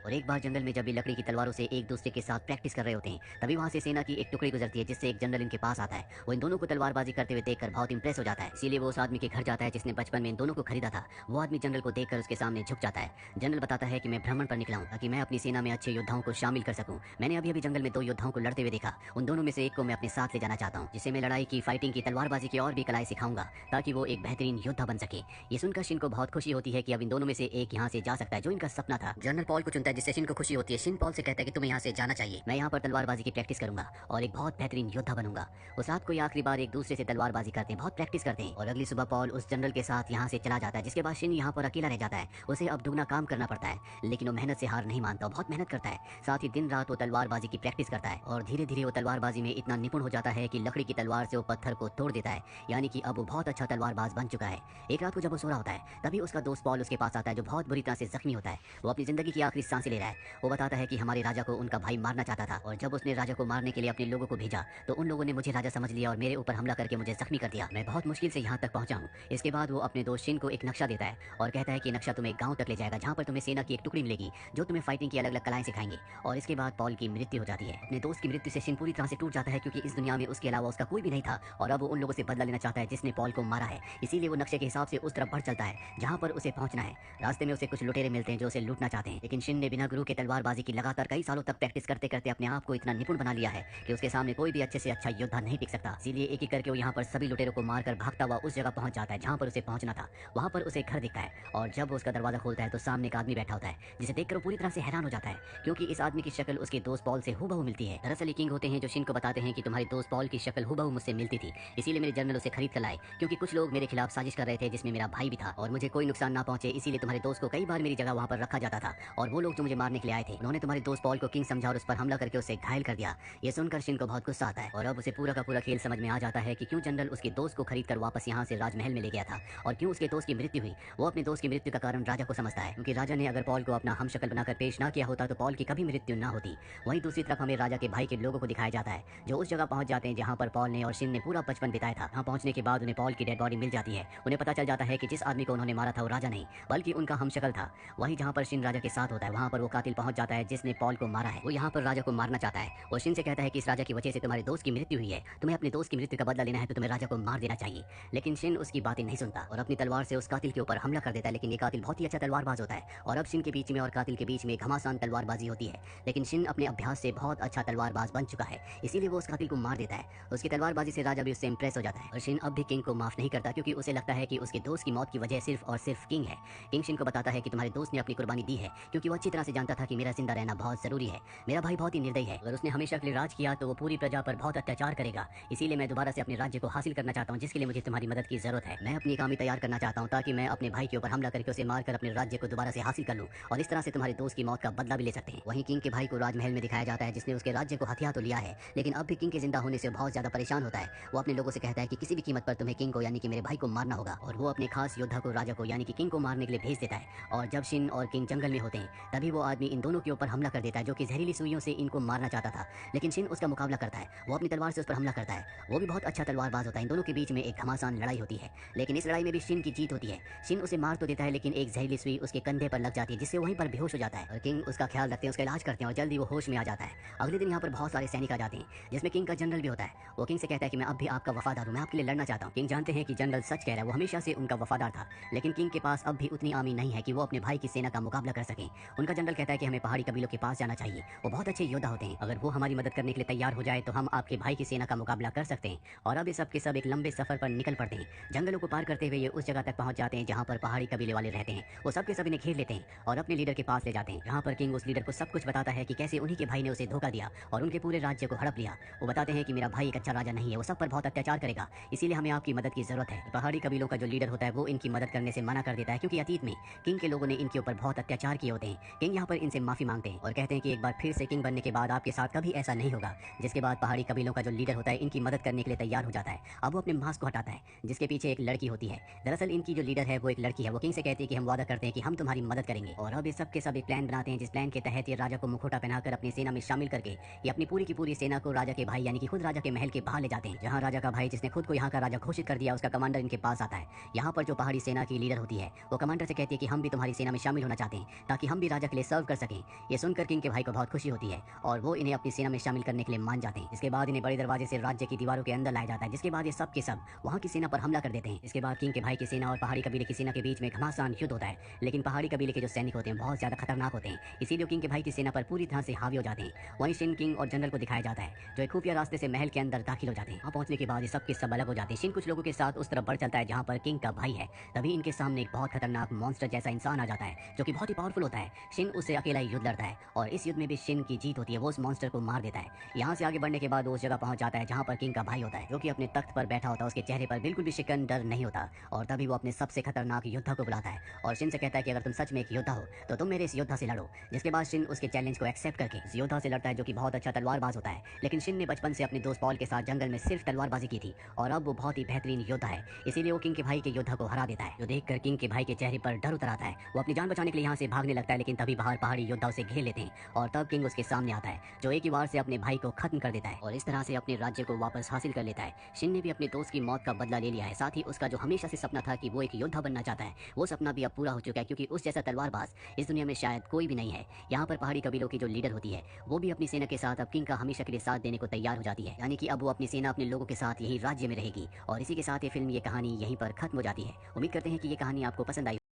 हैं। और एक बार जंगल में जब ये लकड़ी की तलवारों से एक दूसरे के साथ प्रैक्टिस कर रहे होते हैं, तभी वहाँ से सेना की एक टुकड़ी गुजरती है, जिससे एक जनरल इनके पास आता है। वो इन दोनों को तलवारबाजी करते हुए देखकर बहुत इंप्रेस हो जाता है। इसीलिए वो उस आदमी के घर जाता है जिसने बचपन में इन दोनों को खरीदा था। वो आदमी जनरल को देखकर उसके सामने झुक जाता है। जनरल बताता है कि मैं भ्रमण पर निकला हूँ ताकि मैं अपनी सेना में अच्छे योद्धाओं को शामिल कर सकूं। मैंने अभी अभी जंगल में 2 योद्धाओं को लड़ते हुए देखा। उन दोनों में से एक को मैं अपने साथ ले जाना चाहता हूँ, जिसे मैं लड़ाई की, फाइटिंग की, तलवारबाजी की और भी कलाएं सिखाऊंगा ताकि वो एक बेहतरीन योद्धा बन सके। ये सुनकर शिन को बहुत खुशी होती है कि अब इन दोनों में से एक यहाँ से जा सकता है, जो इनका सपना था। जनरल पॉल को चुनता है, जिससे शिन को खुशी होती है। शिन पॉल से कहता है कि तुम्हें यहाँ से जाना चाहिए। मैं यहाँ पर तलवारबाजी की प्रैक्टिस करूंगा और एक बहुत बेहतरीन योद्धा बनूंगा। उस रात को ये आखिरी बार एक दूसरे से तलवारबाजी करते हैं, बहुत प्रैक्टिस करते हैं। और अगली सुबह पॉल उस जनरल के साथ यहाँ से चला जाता है, जिसके बाद शिन यहाँ पर अकेला रह जाता है। उसे अब दुगना काम करना पड़ता है, लेकिन वो मेहनत से हार नहीं मानता, बहुत मेहनत करता है। साथ ही दिन रात वो तलवारबाजी की प्रैक्टिस करता है और धीरे धीरे वो तलवारबाजी में इतना निपुण हो जाता है कि लकड़ी की तलवार से वो पत्थर को तोड़ देता है। यानी कि अब वो बहुत अच्छा तलवारबाज बन चुका है। एक रात को जब वो सो रहा होता है, तभी उसका दोस्त पॉल उसके पास आता है, जो बहुत बुरी तरह से जख्मी होता है। वो अपनी जिंदगी की आखिरी सांसें ले रहा है। वो बताता है कि हमारे राजा को उनका भाई मारना चाहता था, और जब उसने राजा को मारने के लिए अपने लोगों को भेजा तो उन लोगों ने मुझे राजा समझ लिया और मेरे ऊपर हमला करके मुझे जख्मी कर दिया। मैं बहुत मुश्किल से यहाँ तक पहुंचा हूँ। इसके बाद वो अपने दोस्त शिन को एक नक्शा देता है और कहता है कि नक्शा तुम्हें गाँव तक ले जाएगा, जहाँ पर तुम्हें सेना की एक टुकड़ी मिलेगी जो तुम्हें फाइटिंग की अलग अलग कलाएं सिखाएंगे। और इसके बाद पॉल की मृत्यु हो जाती है। अपने दोस्त की मृत्यु से शिन पूरी तरह से टूट जाता है, क्योंकि इस दुनिया में उसके अलावा उसका कोई भी नहीं था और अब वो उन लोगों से बदला लेना चाहता है जिसने पॉल को मारा है। इसीलिए वो नक्शे के हिसाब से उस तरफ बढ़ चलता है जहाँ पर उसे पहुंचना है। रास्ते में उसे कुछ लुटेरे मिलते हैं जो उसे लूटना चाहते हैं, लेकिन शिन ने बिना गुरु के तलवारबाजी की लगातार कई सालों तक प्रैक्टिस करते करते अपने आप को इतना निपुण बना लिया है कि उसके सामने कोई भी अच्छे से अच्छा योद्धा नहीं टिक सकता। इसीलिए एक एक करके वो यहाँ पर सभी लुटेरों को मारकर भागता हुआ उस जगह पहुंच जाता है जहाँ पर उसे पहुंचना था। वहाँ पर उसे घर दिखता है और जब वो उसका दरवाजा खोलता है तो सामने एक आदमी बैठा होता है, जिसे देखकर वो पूरी तरह से हैरान हो जाता है, क्योंकि इस आदमी की शक्ल उसके दोस्त पॉल से हूबहू मिलती है। दरअसल ये किंग होते हैं जो शिन को बताते हैं कि तुम्हारे दोस्त पॉल की शक्ल हूबहू मुझसे मिलती थी, इसीलिए मेरे जनरल उसे खरीद कर लाए, क्योंकि कुछ लोग मेरे खिलाफ साजिश कर रहे थे जिसमें मेरा भाई भी था और मुझे कोई नुकसान ना पहुंचे, इसीलिए तुम्हारे दोस्त को कई बार मेरी जगह वहाँ पर रखा जाता था। और वो लोग जो मुझे मारने के लिए आए थे, उन्होंने तुम्हारे दोस्त पॉल को किंग समझा और उस पर हमला करके उसे घायल कर दिया। ये सुनकर शिन को बहुत गुस्सा आता है और अब उसे पूरा का पूरा खेल समझ में आ जाता है कि क्यों जनरल उसके दोस्त को खरीद कर वापस यहाँ से राजमहल में ले गया था और क्यों उसके दोस्त की मृत्यु हुई। वो अपने दोस्त की मृत्यु का कारण राजा को समझता है, क्योंकि राजा ने अगर पॉल को अपना हमशक्ल बनाकर पेश ना किया होता तो पॉल की कभी मृत्यु ना होती। वहीं दूसरी तरफ हमें राजा के भाई के लोगों को दिखाया जाता है जो उस जगह पहुंच जाते हैं जहाँ पर पॉल ने और शिन ने पूरा बचपन बिताया था। वहाँ पहुंचने के बाद उन्हें पॉल की डेड बॉडी मिल जाती है। उन्हें पता चल जाता है कि जिस आदमी को उन्होंने मारा था वो राजा नहीं बल्कि उनका हमशक्ल था। वहीं जहाँ पर शिन राजा के साथ होता है, वहाँ पर वो कातिल पहुंच जाता है जिसने पॉल को मारा है। वो यहाँ पर राजा को मारना चाहता है और शिन से कहता है कि इस राजा की वजह से तुम्हारे दोस्त की मृत्यु हुई है, तुम्हें अपने दोस्त की मृत्यु का बदला लेना है तो तुम्हें राजा को मार देना चाहिए। लेकिन शिन उसकी बातें नहीं सुनता और अपनी तलवार से उस कातिल के ऊपर हमला कर देता है। लेकिन ये कातिल बहुत ही अच्छा तलवारबाज होता है और अब शिन के बीच में और कातिल के बीच में घमासान तलवारबाजी होती है। लेकिन शिन अपने अभ्यास से बहुत अच्छा तलवारबाज बन चुका है, इसीलिए वो उस कातिल को मार देता है। उसकी तलवारबाजी से राजा भी उससे इंप्रेस हो जाता है और शिन अब भी किंग को माफ नहीं करता, क्योंकि उसे लगता है कि उसके दोस्त की मौत की वजह सिर्फ और सिर्फ किंग है। किंग शिन को बताता है कि तुम्हारे दोस्त ने अपनी कुर्बानी दी है, क्योंकि वो अच्छी तरह से जानता था कि मेरा जिंदा रहना बहुत जरूरी है। मेरा भाई बहुत ही निर्दयी है, अगर उसने हमेशा के लिए राज किया तो वो पूरी प्रजा पर बहुत अत्याचार करेगा। इसीलिए मैं दोबारा से अपने राज्य को हासिल करना चाहता हूँ, जिसके लिए मुझे तुम्हारी मदद की जरूरत है। मैं अपनी कामी तैयार करना चाहता हूँ ताकि मैं अपने भाई के ऊपर हमला करके उसे मारकर अपने राज्य को दोबारा से हासिल कर लूँ और इस तरह से तुम्हारे दोस्त की मौत का बदला भी ले सकते हैं। वहीं किंग के भाई को राजमहल में दिखाया जाता है, जिसने उसके राज्य को हथिया तो लिया है, लेकिन अब भी किंग के जिंदा होने से बहुत ज्यादा परेशान होता है। वो अपने लोगों से कहता है कि किसी भी कीमत पर तुम्हें किंग को यानी कि मेरे भाई को मारना होगा और वो अपने खास योद्धा को राजा को यानी कि किंग को मारने के लिए भेज देता है। और जब शिन और किंग जंगल में होते हैं, तभी वो आदमी इन दोनों के ऊपर हमला कर देता है, जो कि जहरीली सुइयों से इनको मारना चाहता था। लेकिन शिन उसका मुकाबला करता है, वो अपनी तलवार से उस पर हमला करता है। वो भी बहुत अच्छा तलवारबाज होता है। इन दोनों के बीच में एक घमासान लड़ाई होती है, लेकिन इस लड़ाई में भी शिन की जीत होती है। शिन उसे मार तो देता है, लेकिन एक जहरीली सुई उसके कंधे पर लग जाती है, जिससे वहीं पर बेहोश हो जाता है और किंग उसका ख्याल रखते हैं, उसका इलाज करते हैं और जल्दी वो होश में आ जाता है। अगले दिन यहाँ पर बहुत सारे सैनिक आ जाते हैं, जिसमें किंग का जनरल भी होता है। वो किंग से कहता है कि मैं अब भी आपका वफादार हूँ, मैं आपके लिए लड़ना चाहता हूँ। किंग जानते हैं कि जनरल सच कह रहा है, वो हमेशा से उनका वफादार था, लेकिन किंग के पास अब भी उतनी आर्मी नहीं है कि वो अपने भाई की सेना का मुकाबला कर सके। उनका जनरल कहता है कि हमें पहाड़ी कबीलों के पास जाना चाहिए, वो बहुत अच्छे योद्धा होते हैं, अगर वो हमारी मदद करने के लिए तैयार हो जाए तो हम आपके भाई की सेना का मुकाबला कर सकते हैं। और अब ये सब के सब एक लंबे सफर पर निकल पड़ते हैं। जंगलों को पार करते हुए ये उस जगह तक पहुंच जाते हैं जहाँ पर पहाड़ी कबीले वाले रहते हैं। वो सब के सब इन्हें घेर लेते हैं और अपने लीडर के पास ले जाते हैं, जहाँ पर किंग उस लीडर को सब कुछ बताता है कि कैसे उन्हीं के भाई ने उसे धोखा दिया और उनके पूरे राज्य को हड़प लिया। वो बताते हैं कि मेरा भाई एक अच्छा राजा नहीं है, वो सब पर बहुत अत्याचार करेगा, इसीलिए हमें आपकी मदद की जरूरत है। पहाड़ी कबीलों का जो लीडर होता है वो इनकी मदद करने से मना कर देता है, क्योंकि अतीत में किंग के लोगों ने इनके ऊपर बहुत अत्याचार किए होते हैं। किंग यहाँ पर इनसे माफी मांगते हैं और कहते हैं कि एक बार फिर से किंग बनने के बाद आपके साथ कभी ऐसा नहीं होगा। जिसके बाद पहाड़ी कबीलों का जो लीडर होता है इनकी मदद करने के लिए तैयार हो जाता है। अब वो अपने मास्क को हटाता है, जिसके पीछे एक लड़की होती है। दरअसल इनकी जो लीडर है वो एक लड़की है। वो किंग से कहती है कि हम वादा करते हैं कि हम तुम्हारी मदद करेंगे। और अब ये सब के सब एक प्लान बनाते हैं, जिस प्लान के तहत ये राजा को मुखौटा पहनाकर अपनी सेना में शामिल करके ये अपनी पूरी की पूरी सेना को राजा के भाई यानी कि खुद राजा के महल के बाहर ले जाते हैं, जहाँ राजा का भाई जिसने खुद को यहाँ का राजा घोषित कर दिया उसका कमांडर इनके पास आता है। यहाँ पर जो पहाड़ी सेना की लीडर होती है वो कमांडर से कहती है कि हम भी तुम्हारी सेना में शामिल होना चाहते हैं ताकि हम भी राजा के लिए सर्व कर सकें। ये सुनकर किंग के भाई को बहुत खुशी होती है और वो इन्हें अपनी सेना में शामिल करने के लिए मान जाते हैं। इसके बाद इन्हें बड़े दरवाजे से राज्य की दीवारों के अंदर लाया जाता है, जिसके बाद ये सब के सब वहाँ की सेना पर हमला कर देते हैं। इसके बाद किंग के भाई की सेना और पहाड़ी कबीले की सेना के बीच में घमासान युद्ध होता है, लेकिन पहाड़ी कबीले के जो सैनिक होते हैं बहुत ज्यादा खतरनाक होते हैं, इसीलिए किंग के भाई की सेना पर पूरी तरह से हावी हो जाते हैं। वहीं शिन किंग और जनरल को दिखाया जाता है जो एक खुफिया रास्ते से महल के अंदर दाखिल हो जाते हैं। वहाँ पहुंचने के बाद ये सब के सब अलग हो जाते हैं। शिन कुछ लोगों के साथ उस तरफ बढ़ चलता है जहाँ पर किंग का भाई है। तभी इनके सामने एक बहुत खतरनाक मॉन्स्टर जैसा इंसान आ जाता है जो कि बहुत ही पावरफुल होता है। शिन उससे अकेला ही युद्ध लड़ता है और इस युद्ध में भी शिन की जीत होती है। वो उस मॉन्स्टर को मार देता है। यहाँ से आगे बढ़ने के बाद वो उस जगह पहुंच जाता है जहाँ पर किंग का भाई होता है, जो कि अपने तख्त पर बैठा होता है। उसके चेहरे पर बिल्कुल भी शिकन डर नहीं होता और तभी वो अपने सबसे खतरनाक योद्धा को बुलाता है और शिन से कहता है कि अगर तुम सच में एक योद्धा हो तो तुम मेरे इस योद्धा से लड़ो। जिसके बाद शिन उसके चैलेंज को एक्सेप्ट करके इस योद्धा से लड़ता है जो कि बहुत अच्छा तलवारबाज होता है। लेकिन शिन ने बचपन से अपने दोस्त पॉल के साथ जंगल में सिर्फ तलवारबाजी की थी और अब वो बहुत ही बेहतरीन योद्धा है, इसीलिए वो किंग के भाई के योद्धा को हरा देता है। जो देखकर किंग के भाई के चेहरे पर डर उतर आता है। वो अपनी जान बचाने के लिए यहाँ से भागने लगता है, लेकिन तभी बाहर पहाड़ी योद्धा उसे घेर लेते हैं और तब किंग उसके सामने आता है जो एक ही बार से अपने भाई को खत्म कर देता है और इस तरह से अपने राज्य को वापस हासिल कर लेता है। शिन ने भी अपने दोस्त की मौत का बदला ले लिया है। साथ ही उसका जो हमेशा से सपना था कि वो एक योद्धा बनना चाहता है, वो सपना भी अब पूरा हो चुका है, क्योंकि उस जैसा तलवारबाज इस दुनिया में शायद कोई भी नहीं है। यहाँ पर पहाड़ी कबीलों की जो लीडर होती है वो भी अपनी सेना के साथ अब किंग का हमेशा के लिए साथ देने को तैयार हो जाती है, यानी कि अब वो अपनी सेना अपने लोगों के साथ यही राज्य में रहेगी। और इसी के साथ ये फिल्म, ये कहानी यहीं पर खत्म हो जाती है। उम्मीद करते हैं कि ये कहानी आपको पसंद आई।